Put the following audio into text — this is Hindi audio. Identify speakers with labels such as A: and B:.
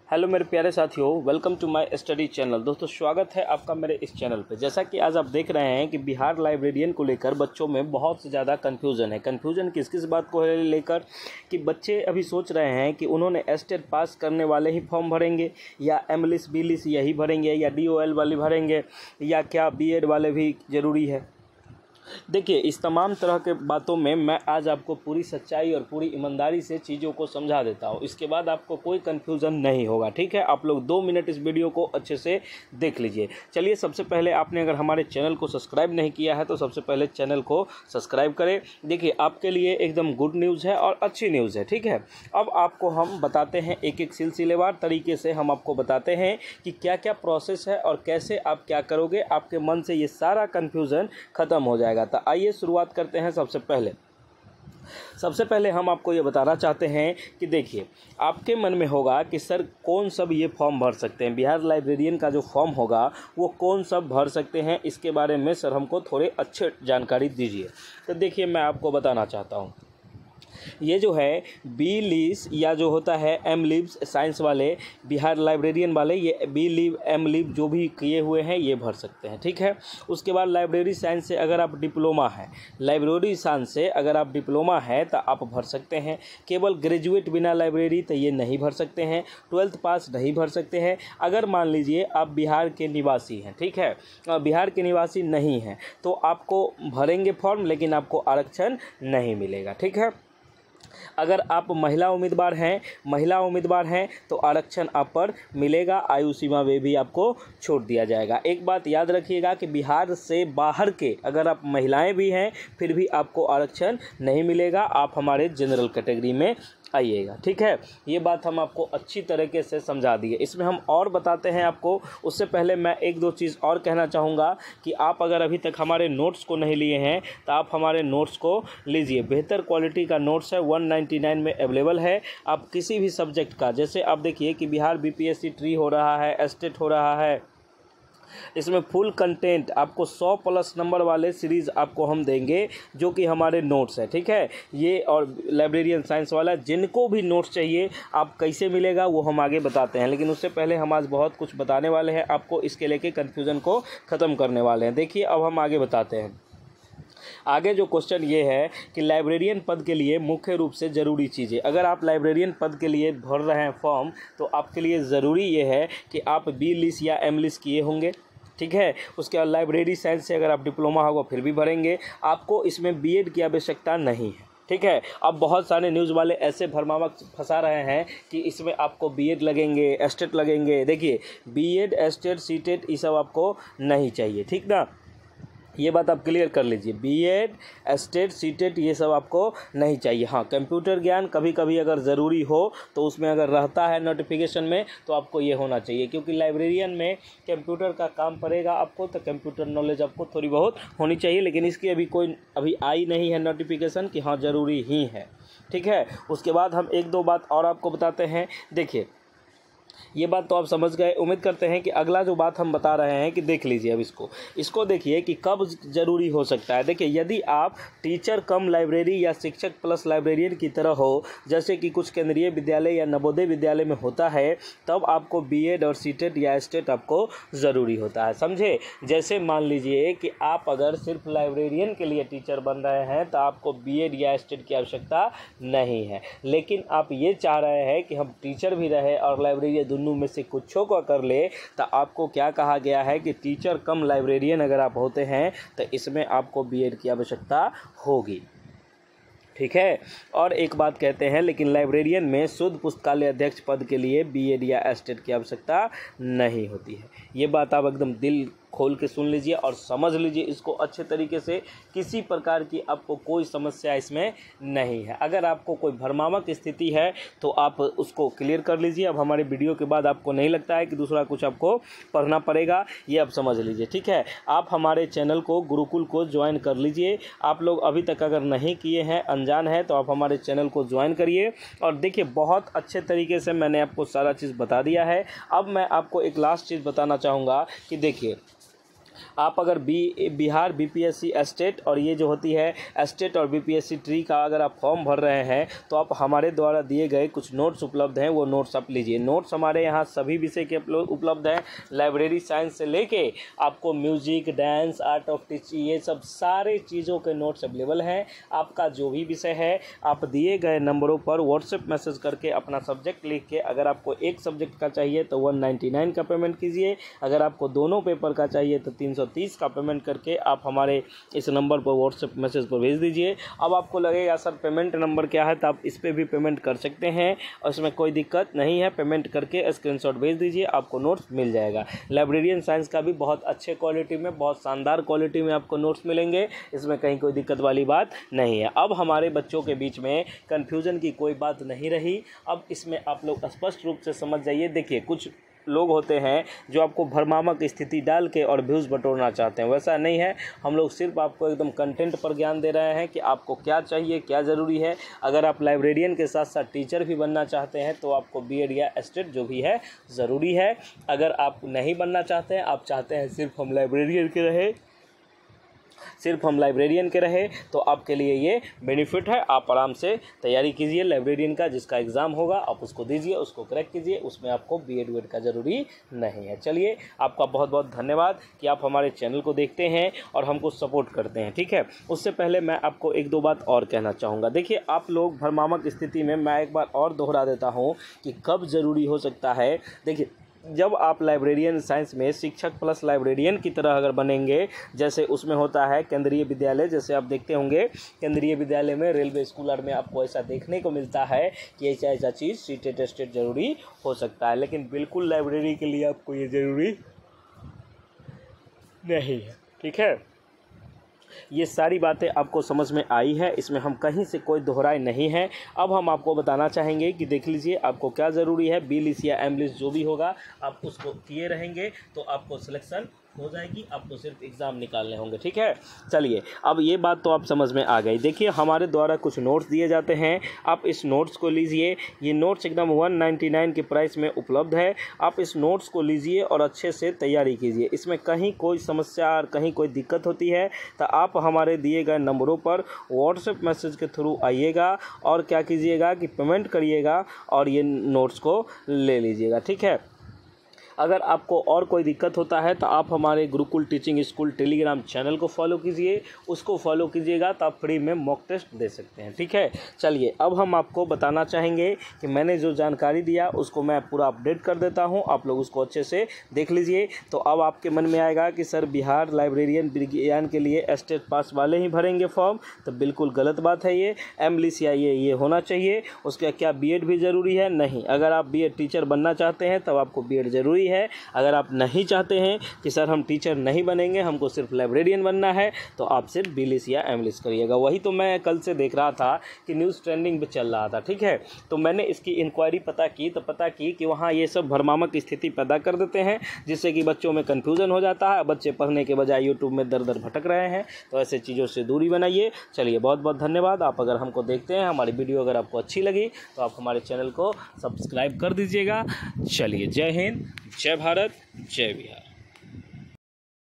A: हेलो मेरे प्यारे साथियों, welcome to my study channel. दोस्तों स्वागत है आपका मेरे इस चैनल पे। जैसा कि आज आप देख रहे हैं कि बिहार लाइब्रेरियन को लेकर बच्चों में बहुत ज़्यादा कन्फ्यूज़न है। कन्फ्यूज़न किस किस बात को लेकर कि बच्चे अभी सोच रहे हैं कि उन्होंने एस्टेट पास करने वाले ही फॉर्म भरेंगे या एमलिस बीलिस यही भरेंगे या DOL वाले भरेंगे या क्या BEd वाले भी ज़रूरी है। देखिए, इस तमाम तरह के बातों में मैं आज आपको पूरी सच्चाई और पूरी ईमानदारी से चीज़ों को समझा देता हूँ। इसके बाद आपको कोई कन्फ्यूज़न नहीं होगा। ठीक है, आप लोग 2 मिनट इस वीडियो को अच्छे से देख लीजिए। चलिए, सबसे पहले आपने अगर हमारे चैनल को सब्सक्राइब नहीं किया है तो सबसे पहले चैनल को सब्सक्राइब करें। देखिए, आपके लिए एकदम गुड न्यूज़ है और अच्छी न्यूज़ है। ठीक है, अब आपको हम बताते हैं एक एक सिलसिलेवार तरीके से हम आपको बताते हैं कि क्या क्या प्रोसेस है और कैसे आप क्या करोगे, आपके मन से ये सारा कन्फ्यूज़न ख़त्म हो जाएगा। तो आइए शुरुआत करते हैं। सबसे पहले हम आपको ये बताना चाहते हैं कि देखिए, आपके मन में होगा कि सर कौन सब ये फॉर्म भर सकते हैं, बिहार लाइब्रेरियन का जो फॉर्म होगा वो कौन सब भर सकते हैं, इसके बारे में सर हमको थोड़े अच्छे जानकारी दीजिए। तो देखिए, मैं आपको बताना चाहता हूँ, ये जो है बी लीव्स या जो होता है एम लीव्स साइंस वाले बिहार लाइब्रेरियन वाले, ये बी लीव एम लीव जो भी किए हुए हैं ये भर सकते हैं। ठीक है, उसके बाद लाइब्रेरी साइंस से अगर आप डिप्लोमा है, लाइब्रेरी साइंस से अगर आप डिप्लोमा है तो आप भर सकते हैं। केवल ग्रेजुएट बिना लाइब्रेरी तो ये नहीं भर सकते हैं। 12th पास नहीं भर सकते हैं। अगर मान लीजिए आप बिहार के निवासी हैं, ठीक है, बिहार के निवासी नहीं हैं तो आपको भरेंगे फॉर्म, लेकिन आपको आरक्षण नहीं मिलेगा। ठीक है, अगर आप महिला उम्मीदवार हैं तो आरक्षण आप पर मिलेगा, आयु सीमा में भी आपको छूट दिया जाएगा। एक बात याद रखिएगा कि बिहार से बाहर के अगर आप महिलाएं भी हैं फिर भी आपको आरक्षण नहीं मिलेगा, आप हमारे जनरल कैटेगरी में आइएगा। ठीक है, ये बात हम आपको अच्छी तरीके से समझा दिए। इसमें हम और बताते हैं आपको। उससे पहले मैं एक दो चीज़ और कहना चाहूँगा कि आप अगर अभी तक हमारे नोट्स को नहीं लिए हैं तो आप हमारे नोट्स को लीजिए। बेहतर क्वालिटी का नोट्स है, 199 में अवेलेबल है। आप किसी भी सब्जेक्ट का, जैसे आप देखिए कि बिहार BPSC ट्री हो रहा है, एस्टेट हो रहा है, इसमें फुल कंटेंट आपको 100+ नंबर वाले सीरीज़ आपको हम देंगे जो कि हमारे नोट्स है। ठीक है, ये और लाइब्रेरियन साइंस वाला, जिनको भी नोट्स चाहिए आप कैसे मिलेगा वो हम आगे बताते हैं। लेकिन उससे पहले हम आज बहुत कुछ बताने वाले हैं आपको, इसके लेके कन्फ्यूज़न को ख़त्म करने वाले हैं। देखिए, अब हम आगे बताते हैं। आगे जो क्वेश्चन ये है कि लाइब्रेरियन पद के लिए मुख्य रूप से ज़रूरी चीज़ें, अगर आप लाइब्रेरियन पद के लिए भर रहे हैं फॉर्म तो आपके लिए ज़रूरी ये है कि आप बी लिस या एम लिस किए होंगे। ठीक है, उसके बाद लाइब्रेरी साइंस से अगर आप डिप्लोमा होगा फिर भी भरेंगे, आपको इसमें BEd की आवश्यकता नहीं है। ठीक है, अब बहुत सारे न्यूज़ वाले ऐसे भरमावा फंसा रहे हैं कि इसमें आपको BEd लगेंगे, एस्टेट लगेंगे। देखिए, BEd, एस्टेट, सीटेट ये सब आपको नहीं चाहिए। ठीक ना, ये बात आप क्लियर कर लीजिए। BEd, एस्टेट, सीटेट ये सब आपको नहीं चाहिए। हाँ, कंप्यूटर ज्ञान कभी कभी अगर ज़रूरी हो तो उसमें अगर रहता है नोटिफिकेशन में तो आपको ये होना चाहिए, क्योंकि लाइब्रेरियन में कंप्यूटर का काम पड़ेगा आपको, तो कंप्यूटर नॉलेज आपको थोड़ी बहुत होनी चाहिए। लेकिन इसकी अभी आई नहीं है नोटिफिकेशन कि हाँ ज़रूरी ही है। ठीक है, उसके बाद हम एक दो बात और आपको बताते हैं। देखिए, ये बात तो आप समझ गए। उम्मीद करते हैं कि अगला जो बात हम बता रहे हैं कि देख लीजिए। अब इसको देखिए कि कब ज़रूरी हो सकता है। देखिए, यदि आप टीचर कम लाइब्रेरी या शिक्षक प्लस लाइब्रेरियन की तरह हो, जैसे कि कुछ केंद्रीय विद्यालय या नवोदय विद्यालय में होता है, तब आपको BEd और सीटेट या एस्टेट आपको ज़रूरी होता है। समझे? जैसे मान लीजिए कि आप अगर सिर्फ लाइब्रेरियन के लिए टीचर बन रहे हैं तो आपको BEd या एस्टेट की आवश्यकता नहीं है, लेकिन आप ये चाह रहे हैं कि हम टीचर भी रहे और लाइब्रेरियन दोनों में से कुछों को कर ले, तो आपको क्या कहा गया है कि टीचर कम लाइब्रेरियन अगर आप होते हैं तो इसमें आपको BEd की आवश्यकता होगी। ठीक है, और एक बात कहते हैं, लेकिन लाइब्रेरियन में शुद्ध पुस्तकालय अध्यक्ष पद के लिए BEd या एस्टेट की आवश्यकता नहीं होती है। ये बात आप एकदम दिल खोल के सुन लीजिए और समझ लीजिए इसको अच्छे तरीके से। किसी प्रकार की आपको कोई समस्या इसमें नहीं है। अगर आपको कोई भ्रमात्मक स्थिति है तो आप उसको क्लियर कर लीजिए। अब हमारे वीडियो के बाद आपको नहीं लगता है कि दूसरा कुछ आपको पढ़ना पड़ेगा, ये आप समझ लीजिए। ठीक है, आप हमारे चैनल को, गुरुकुल को ज्वाइन कर लीजिए। आप लोग अभी तक अगर नहीं किए हैं, अनजान है, तो आप हमारे चैनल को ज्वाइन करिए। और देखिए, बहुत अच्छे तरीके से मैंने आपको सारा चीज़ बता दिया है। अब मैं आपको एक लास्ट चीज़ बताना चाहूँगा कि देखिए, आप अगर बिहार बीपीएससी स्टेट और ये जो होती है स्टेट और बीपीएससी ट्री का अगर आप फॉर्म भर रहे हैं तो आप हमारे द्वारा दिए गए कुछ नोट्स उपलब्ध हैं, वो नोट्स आप लीजिए। नोट्स हमारे यहाँ सभी विषय के उपलब्ध हैं, लाइब्रेरी साइंस से लेके आपको music, dance, art of teaching, ये सब सारे चीज़ों के नोट्स अवेलेबल हैं। आपका जो भी विषय है आप दिए गए नंबरों पर व्हाट्सएप मैसेज करके अपना सब्जेक्ट लिख के, अगर आपको एक सब्जेक्ट का चाहिए तो 199 का पेमेंट कीजिए, अगर आपको दोनों पेपर का चाहिए तो 330 का पेमेंट करके आप हमारे इस नंबर पर व्हाट्सएप मैसेज पर भेज दीजिए। अब आपको लगेगा सर पेमेंट नंबर क्या है, तो आप इस पर भी पेमेंट कर सकते हैं और इसमें कोई दिक्कत नहीं है। पेमेंट करके स्क्रीनशॉट भेज दीजिए, आपको नोट्स मिल जाएगा। लाइब्रेरियन साइंस का भी बहुत अच्छे क्वालिटी में, बहुत शानदार क्वालिटी में आपको नोट्स मिलेंगे, इसमें कहीं कोई दिक्कत वाली बात नहीं है। अब हमारे बच्चों के बीच में कन्फ्यूज़न की कोई बात नहीं रही। अब इसमें आप लोग स्पष्ट रूप से समझ जाइए। देखिए, कुछ लोग होते हैं जो आपको भ्रमात्मक स्थिति डाल के और व्यूज़ बटोरना चाहते हैं, वैसा नहीं है। हम लोग सिर्फ आपको एकदम कंटेंट पर ज्ञान दे रहे हैं कि आपको क्या चाहिए, क्या ज़रूरी है। अगर आप लाइब्रेरियन के साथ साथ टीचर भी बनना चाहते हैं तो आपको बीएड या एस्टेट जो भी है ज़रूरी है। अगर आप नहीं बनना चाहते हैं, आप चाहते हैं सिर्फ हम लाइब्रेरियन के रहे तो आपके लिए ये बेनिफिट है। आप आराम से तैयारी कीजिए लाइब्रेरियन का, जिसका एग्ज़ाम होगा आप उसको दीजिए, उसको क्रैक कीजिए, उसमें आपको बीएड वीएड का ज़रूरी नहीं है। चलिए, आपका बहुत बहुत धन्यवाद कि आप हमारे चैनल को देखते हैं और हमको सपोर्ट करते हैं, ठीक है। उससे पहले मैं आपको एक दो बात और कहना चाहूँगा। देखिए, आप लोग भ्रमात्मक स्थिति में, मैं एक बार और दोहरा देता हूँ कि कब ज़रूरी हो सकता है। देखिए, जब आप लाइब्रेरियन साइंस में शिक्षक प्लस लाइब्रेरियन की तरह अगर बनेंगे, जैसे उसमें होता है केंद्रीय विद्यालय, जैसे आप देखते होंगे केंद्रीय विद्यालय में, रेलवे स्कूलर में आपको ऐसा देखने को मिलता है कि ऐसा चीज़ सीटेट टेस्टेड ज़रूरी हो सकता है, लेकिन बिल्कुल लाइब्रेरी के लिए आपको ये ज़रूरी नहीं है, ठीक है। ये सारी बातें आपको समझ में आई है, इसमें हम कहीं से कोई दोहराए नहीं है। अब हम आपको बताना चाहेंगे कि देख लीजिए आपको क्या ज़रूरी है। बी लिस्ट या एम लिस्ट जो भी होगा आप उसको किए रहेंगे तो आपको सिलेक्शन हो जाएगी, आपको सिर्फ एग्ज़ाम निकालने होंगे, ठीक है। चलिए, अब ये बात तो आप समझ में आ गई। देखिए, हमारे द्वारा कुछ नोट्स दिए जाते हैं, आप इस नोट्स को लीजिए। ये नोट्स एकदम 199 के प्राइस में उपलब्ध है। आप इस नोट्स को लीजिए और अच्छे से तैयारी कीजिए। इसमें कहीं कोई समस्या और कहीं कोई दिक्कत होती है तो आप हमारे दिए गए नंबरों पर व्हाट्सएप मैसेज के थ्रू आइएगा और क्या कीजिएगा कि पेमेंट करिएगा और ये नोट्स को ले लीजिएगा, ठीक है। अगर आपको और कोई दिक्कत होता है तो आप हमारे Gurukul teaching school Telegram channel को फॉलो कीजिए, उसको फॉलो कीजिएगा तो आप फ्री में मॉक टेस्ट दे सकते हैं, ठीक है। चलिए, अब हम आपको बताना चाहेंगे कि मैंने जो जानकारी दिया उसको मैं पूरा अपडेट कर देता हूं, आप लोग उसको अच्छे से देख लीजिए। तो अब आपके मन में आएगा कि सर बिहार लाइब्रेरियन विज्ञान के लिए स्टेट पास वाले ही भरेंगे फॉर्म, तो बिल्कुल गलत बात है। ये एम लिस्ट या ये होना चाहिए। उसका क्या बीएड भी ज़रूरी है? नहीं। अगर आप बीएड टीचर बनना चाहते हैं तब आपको बीएड ज़रूरी है। अगर आप नहीं चाहते हैं कि सर हम टीचर नहीं बनेंगे, हमको सिर्फ लाइब्रेरियन बनना है, तो आप सिर्फ बी लिस्ट या एम लिस्ट करिएगा। वही तो मैं कल से देख रहा था कि न्यूज़ ट्रेंडिंग पे चल रहा था, ठीक है। तो मैंने इसकी इंक्वायरी पता की कि वहाँ ये सब भ्रमात्मक स्थिति पैदा कर देते हैं, जिससे कि बच्चों में कन्फ्यूज़न हो जाता है। बच्चे पढ़ने के बजाय यूट्यूब में दर दर भटक रहे हैं, तो ऐसे चीज़ों से दूरी बनाइए। चलिए, बहुत बहुत धन्यवाद। आप अगर हमको देखते हैं, हमारी वीडियो अगर आपको अच्छी लगी तो आप हमारे चैनल को सब्सक्राइब कर दीजिएगा। चलिए, जय हिंद, जय भारत, जय बिहार।